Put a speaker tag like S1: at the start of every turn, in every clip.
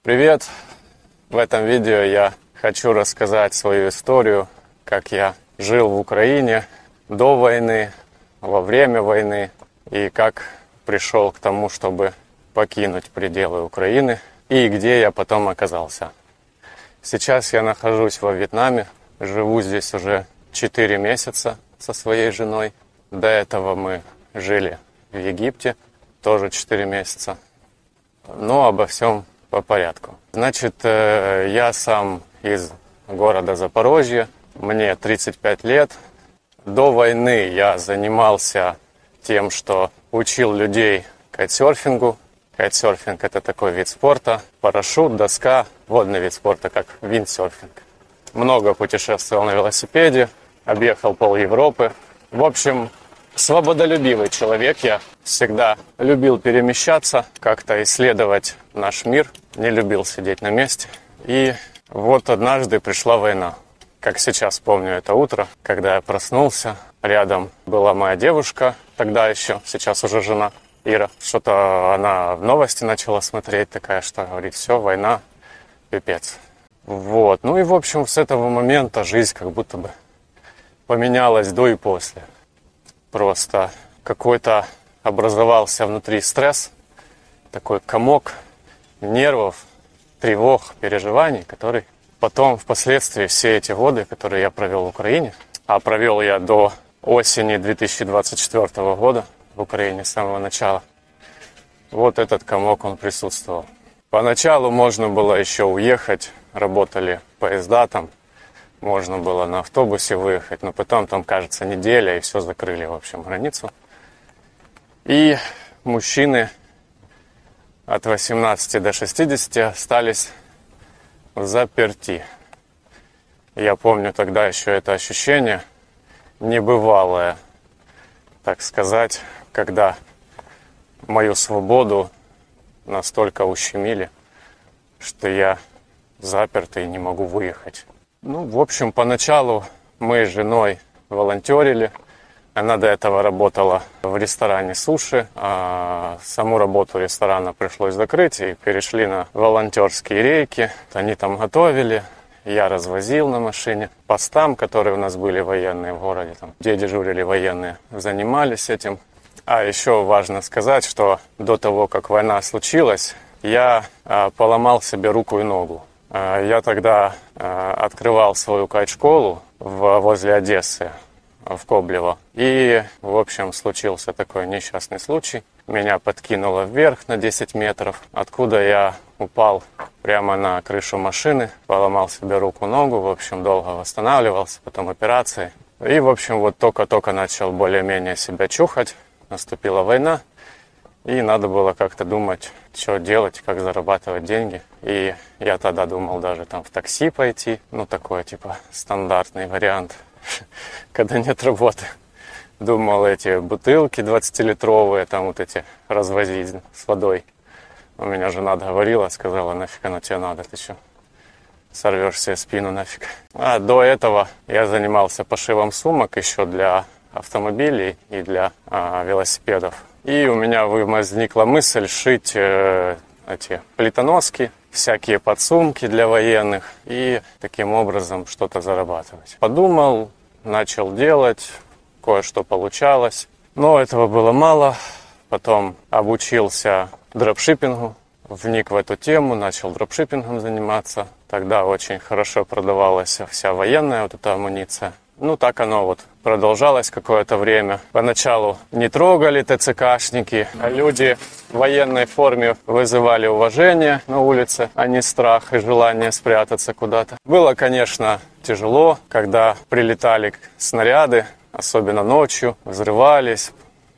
S1: Привет! В этом видео я хочу рассказать свою историю, как я жил в Украине до войны, во время войны и как пришел к тому, чтобы покинуть пределы Украины и где я потом оказался. Сейчас я нахожусь во Вьетнаме, живу здесь уже 4 месяца со своей женой. До этого мы жили в Египте, тоже 4 месяца. Но обо всем по порядку. Значит, я сам из города Запорожье, мне 35 лет. До войны я занимался тем, что учил людей кайтсерфингу. Кайтсерфинг – это такой вид спорта. Парашют, доска, водный вид спорта, как виндсерфинг. Много путешествовал на велосипеде, объехал пол Европы. В общем, свободолюбивый человек я. Всегда любил перемещаться, как-то исследовать наш мир. Не любил сидеть на месте. И вот однажды пришла война. Как сейчас помню это утро, когда я проснулся. Рядом была моя девушка, тогда еще, сейчас уже жена Ира. Что-то она в новости начала смотреть, такая, что говорит, все, война, пипец. Вот. Ну и, в общем, с этого момента жизнь как будто бы поменялась до и после. Просто какой-то образовался внутри стресс, такой комок нервов, тревог, переживаний, который потом, впоследствии, все эти годы, которые я провел в Украине, а провел я до осени 2024 года в Украине с самого начала, вот этот комок, он присутствовал. Поначалу можно было еще уехать, работали поезда там, можно было на автобусе выехать, но потом там, кажется, неделя, и все закрыли, в общем, границу. И мужчины от 18 до 60 остались заперти. Я помню тогда еще это ощущение небывалое, так сказать, когда мою свободу настолько ущемили, что я запертый и не могу выехать. Ну, в общем, поначалу мы с женой волонтерили. Она до этого работала в ресторане суши, а саму работу ресторана пришлось закрыть, и перешли на волонтерские рейки. Они там готовили, я развозил на машине. Постам, которые у нас были военные в городе, там, где дежурили военные, занимались этим. А еще важно сказать, что до того, как война случилась, я поломал себе руку и ногу. Я тогда открывал свою кайт-школу возле Одессы, в Коблево. И, в общем, случился такой несчастный случай. Меня подкинуло вверх на 10 метров, откуда я упал прямо на крышу машины, поломал себе руку-ногу, в общем, долго восстанавливался, потом операции. И, в общем, вот только-только начал более-менее себя чухать, наступила война, и надо было как-то думать, что делать, как зарабатывать деньги. И я тогда думал даже там в такси пойти, ну, такой, типа, стандартный вариант, когда нет работы. Думал эти бутылки 20-литровые, там вот эти развозить с водой. У меня жена говорила, сказала, нафиг оно тебе надо, ты что, сорвешь себе спину нафиг. А до этого я занимался пошивом сумок еще для автомобилей и для велосипедов. И у меня возникла мысль шить эти плитоноски, всякие подсумки для военных и таким образом что-то зарабатывать. Подумал, начал делать, кое-что получалось, но этого было мало. Потом обучился дропшиппингу, вник в эту тему, начал дропшиппингом заниматься. Тогда очень хорошо продавалась вся военная вот эта амуниция. Ну, так оно вот продолжалось какое-то время. Поначалу не трогали ТЦКшники, а люди в военной форме вызывали уважение на улице, а не страх и желание спрятаться куда-то. Было, конечно, тяжело, когда прилетали снаряды, особенно ночью, взрывались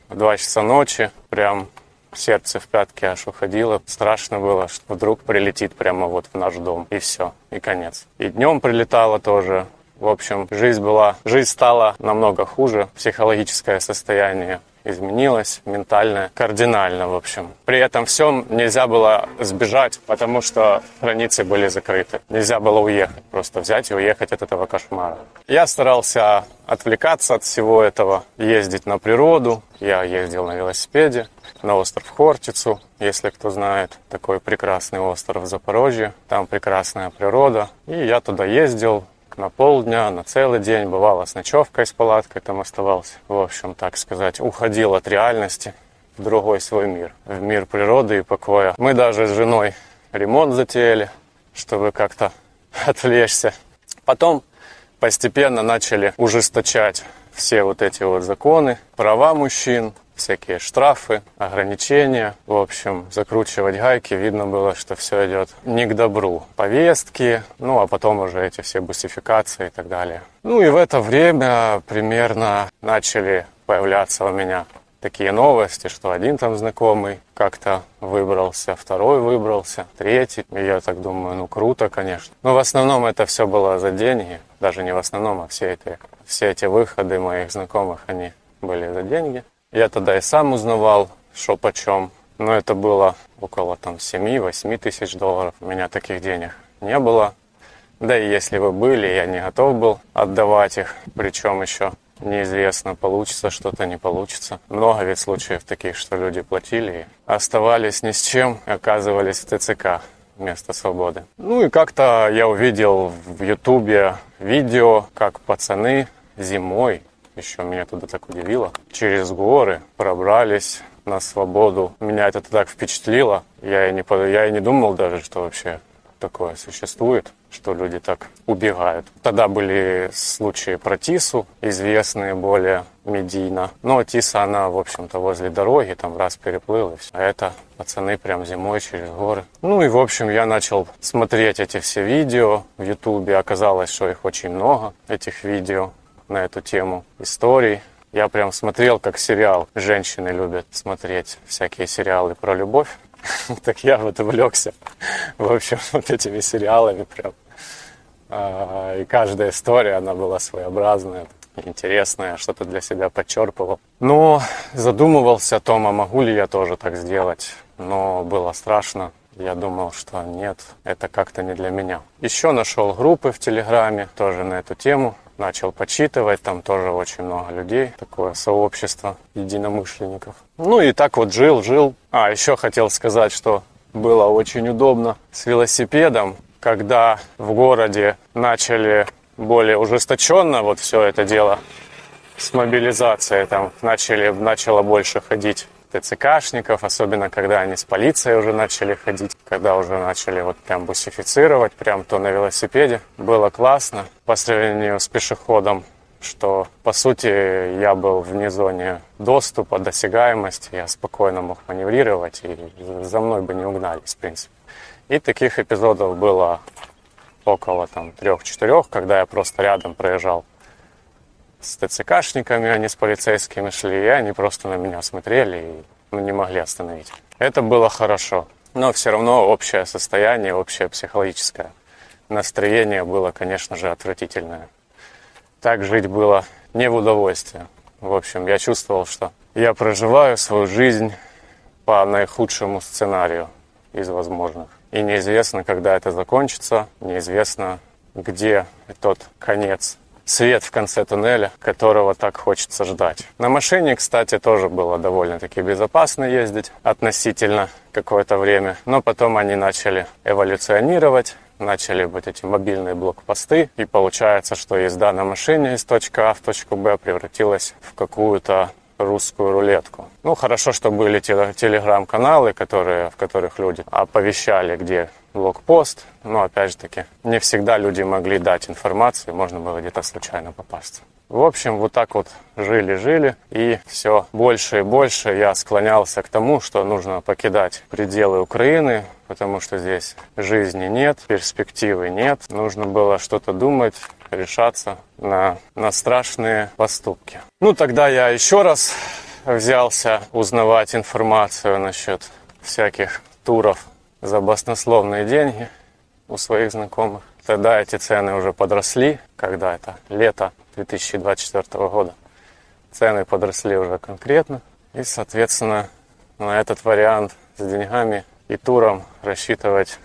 S1: в 2 часа ночи, прям сердце в пятки аж уходило. Страшно было, что вдруг прилетит прямо вот в наш дом, и все, и конец. И днем прилетало тоже. В общем, жизнь стала намного хуже, психологическое состояние изменилась, ментальная, кардинально, в общем. При этом всем нельзя было сбежать, потому что границы были закрыты. Нельзя было уехать, просто взять и уехать от этого кошмара. Я старался отвлекаться от всего этого, ездить на природу. Я ездил на велосипеде на остров Хортицу, если кто знает, такой прекрасный остров в Запорожье. Там прекрасная природа. И я туда ездил на полдня, на целый день. Бывало с ночевкой, с палаткой там оставался. В общем, так сказать, уходил от реальности в другой свой мир. В мир природы и покоя. Мы даже с женой ремонт затеяли, чтобы как-то отвлечься. Потом постепенно начали ужесточать все вот эти вот законы, права мужчин, всякие штрафы, ограничения. В общем, закручивать гайки, видно было, что все идет не к добру. Повестки, а потом уже эти все бусификации и так далее. И в это время примерно начали появляться у меня такие новости, что один там знакомый как-то выбрался, второй выбрался, третий. И я так думаю, круто, конечно. Но в основном это все было за деньги. Даже не в основном, а все эти выходы моих знакомых, они были за деньги. Я тогда и сам узнавал, что почем. Но это было около 7-8 тысяч долларов. У меня таких денег не было. Да и если бы были, я не готов был отдавать их. Причем еще неизвестно, получится что-то, не получится. Много ведь случаев таких, что люди платили и оставались ни с чем, оказывались в ТЦК вместо свободы. И как-то я увидел в Ютубе видео, как пацаны зимой, еще меня туда так удивило, через горы пробрались на свободу. Меня это так впечатлило. Я и не думал даже, что вообще такое существует, что люди так убегают. Тогда были случаи про Тису, известные более медийно. Но Тиса, она, в общем-то, возле дороги, там раз переплыл и все. А это пацаны прям зимой через горы. И, в общем, я начал смотреть эти все видео в Ютубе. Оказалось, что их очень много, этих видео на эту тему, историй. Я прям смотрел как сериал. Женщины любят смотреть всякие сериалы про любовь. Так я вот увлекся, в общем, вот этими сериалами прям. И каждая история, она была своеобразная, интересная, что-то для себя подчерпывал. Но задумывался о том, а могу ли я тоже так сделать. Но было страшно. Я думал, что нет, это как-то не для меня. Еще нашел группы в Телеграме, тоже на эту тему. Начал почитывать, там тоже очень много людей, такое сообщество единомышленников. И так вот жил. Еще хотел сказать, что было очень удобно с велосипедом, когда в городе начали более ужесточенно вот все это дело с мобилизацией, там начало больше ходить ТЦКшников, особенно когда они с полицией уже начали ходить, когда уже начали вот прям бусифицировать, прям то на велосипеде. Было классно по сравнению с пешеходом, что по сути я был вне зоны доступа, досягаемости, я спокойно мог маневрировать и за мной бы не угнались, в принципе. И таких эпизодов было около 3-4, когда я просто рядом проезжал с ТЦКшниками, они с полицейскими шли, и они просто на меня смотрели и не могли остановить. Это было хорошо, но все равно общее состояние, общее психологическое настроение было, конечно же, отвратительное. Так жить было не в удовольствие. В общем, я чувствовал, что я проживаю свою жизнь по наихудшему сценарию из возможных. И неизвестно, когда это закончится, неизвестно, где тот конец. Свет в конце туннеля, которого так хочется ждать. На машине, кстати, тоже было довольно-таки безопасно ездить относительно какое-то время. Но потом они начали эволюционировать, начали быть эти мобильные блокпосты. И получается, что езда на машине из точки А в точку Б превратилась в какую-то русскую рулетку. Хорошо, что были телеграм-каналы, в которых люди оповещали, где блокпост. Но, опять же таки, не всегда люди могли дать информацию, можно было где-то случайно попасться. В общем, вот так вот жили, и все больше и больше я склонялся к тому, что нужно покидать пределы Украины, потому что здесь жизни нет, перспективы нет. Нужно было что-то думать, решаться на страшные поступки. Тогда я еще раз взялся узнавать информацию насчет всяких туров за баснословные деньги у своих знакомых. Тогда эти цены уже подросли, когда это лето 2024 года. Цены подросли уже конкретно. И, соответственно, на этот вариант с деньгами и туром рассчитывать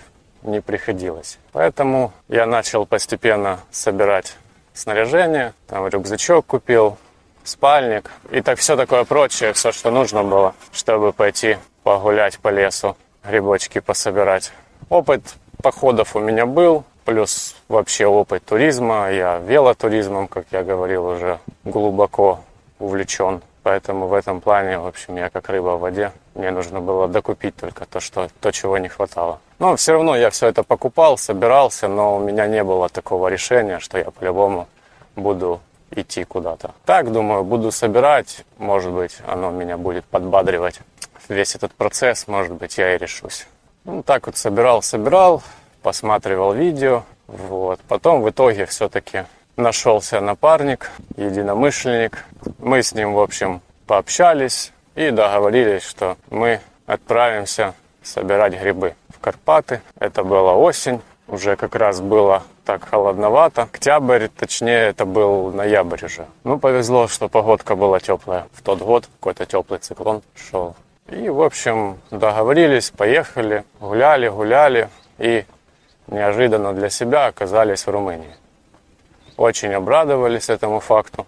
S1: не приходилось. Поэтому я начал постепенно собирать снаряжение. Там рюкзачок купил, спальник и так все такое прочее, все, что нужно было, чтобы пойти погулять по лесу, грибочки пособирать. Опыт походов у меня был, плюс вообще опыт туризма. Я велотуризмом, как я говорил, уже глубоко увлечен. Поэтому в этом плане, в общем, я как рыба в воде. Мне нужно было докупить только то, чего не хватало. Но все равно я все это покупал, собирался, но у меня не было такого решения, что я по-любому буду идти куда-то. Так, думаю, буду собирать, может быть, оно меня будет подбадривать. Весь этот процесс, может быть, я и решусь. Ну, так вот собирал, посматривал видео. Вот. Потом в итоге все-таки нашелся напарник, единомышленник. Мы с ним, в общем, пообщались и договорились, что мы отправимся собирать грибы в Карпаты. Это была осень, уже как раз было так холодновато. Октябрь, точнее, это был ноябрь уже. Ну, повезло, что погодка была теплая. В тот год какой-то теплый циклон шел. И, в общем, договорились, поехали, гуляли и неожиданно для себя оказались в Румынии. Очень обрадовались этому факту.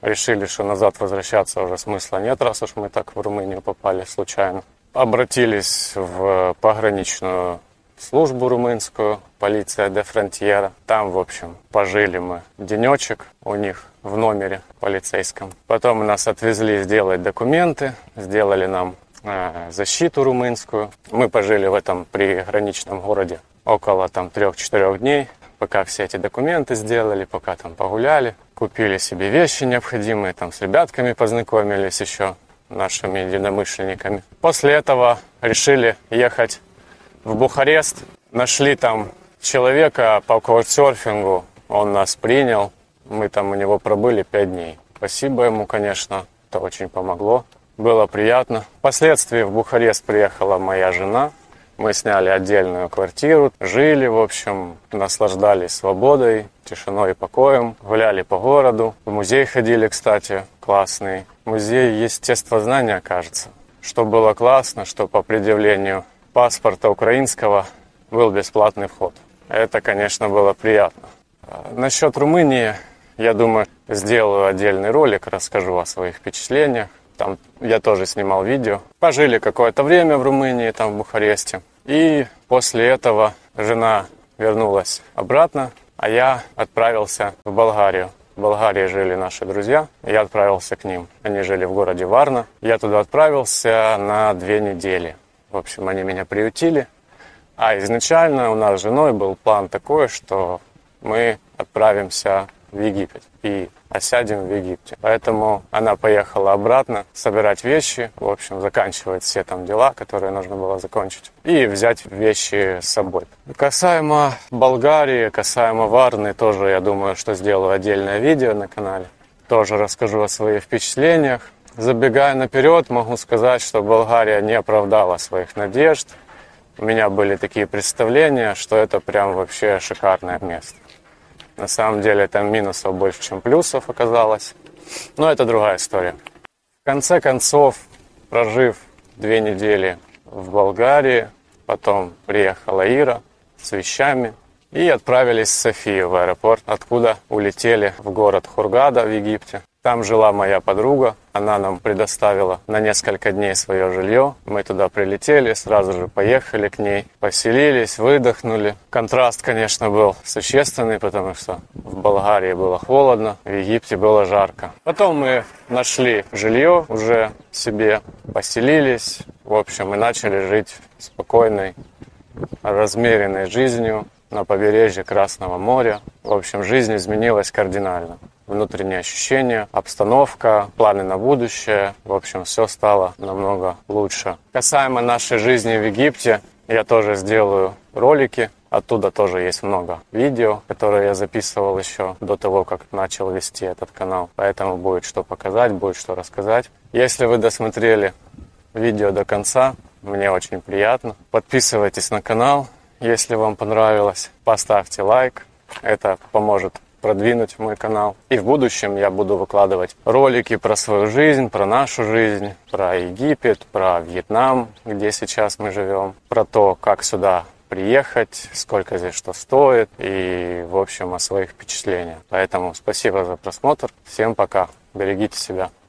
S1: Решили, что назад возвращаться уже смысла нет, раз уж мы так в Румынию попали случайно. Обратились в пограничную службу румынскую, полиция де Фронтьера. Там, в общем, пожили мы денечек у них в номере полицейском. Потом нас отвезли сделать документы, сделали нам защиту румынскую. Мы пожили в этом приграничном городе около 3-4 дней, пока все эти документы сделали, пока там погуляли. Купили себе вещи необходимые, там с ребятками познакомились еще, нашими единомышленниками. После этого решили ехать в Бухарест. Нашли там человека по каучсерфингу, он нас принял. Мы там у него пробыли 5 дней. Спасибо ему, конечно, это очень помогло. Было приятно. Впоследствии в Бухарест приехала моя жена. Мы сняли отдельную квартиру, жили, в общем, наслаждались свободой, тишиной и покоем. Гуляли по городу. В музей ходили, кстати, классный. Музей естествознания, кажется. Что было классно, что по предъявлению паспорта украинского был бесплатный вход. Это, конечно, было приятно. Насчет Румынии, я думаю, сделаю отдельный ролик, расскажу о своих впечатлениях. Там я тоже снимал видео. Пожили какое-то время в Румынии, там в Бухаресте. И после этого жена вернулась обратно, а я отправился в Болгарию. В Болгарии жили наши друзья, я отправился к ним. Они жили в городе Варна. Я туда отправился на 2 недели. В общем, они меня приютили. А изначально у нас с женой был план такой, что мы отправимся в Египет и осядем в Египте. Поэтому она поехала обратно собирать вещи, в общем, заканчивать все там дела, которые нужно было закончить, и взять вещи с собой. Касаемо Болгарии, касаемо Варны, тоже, я думаю, что сделаю отдельное видео на канале. Тоже расскажу о своих впечатлениях. Забегая наперед, могу сказать, что Болгария не оправдала своих надежд. У меня были такие представления, что это прям вообще шикарное место. На самом деле там минусов больше, чем плюсов оказалось. Но это другая история. В конце концов, прожив 2 недели в Болгарии, потом приехала Ира с вещами и отправились в Софию в аэропорт, откуда улетели в город Хургада в Египте. Там жила моя подруга, она нам предоставила на несколько дней свое жилье. Мы туда прилетели, сразу же поехали к ней, поселились, выдохнули. Контраст, конечно, был существенный, потому что в Болгарии было холодно, в Египте было жарко. Потом мы нашли жилье уже себе, поселились, в общем, и начали жить спокойной, размеренной жизнью на побережье Красного моря. В общем, жизнь изменилась кардинально. Внутренние ощущения, обстановка, планы на будущее. В общем, все стало намного лучше. Касаемо нашей жизни в Египте, я тоже сделаю ролики. Оттуда тоже есть много видео, которые я записывал еще до того, как начал вести этот канал. Поэтому будет что показать, будет что рассказать. Если вы досмотрели видео до конца, мне очень приятно. Подписывайтесь на канал, если вам понравилось. Поставьте лайк. Это поможет продвинуть мой канал. И в будущем я буду выкладывать ролики про свою жизнь, про нашу жизнь, про Египет, про Вьетнам, где сейчас мы живем, про то, как сюда приехать, сколько здесь что стоит и, в общем, о своих впечатлениях. Поэтому спасибо за просмотр. Всем пока. Берегите себя.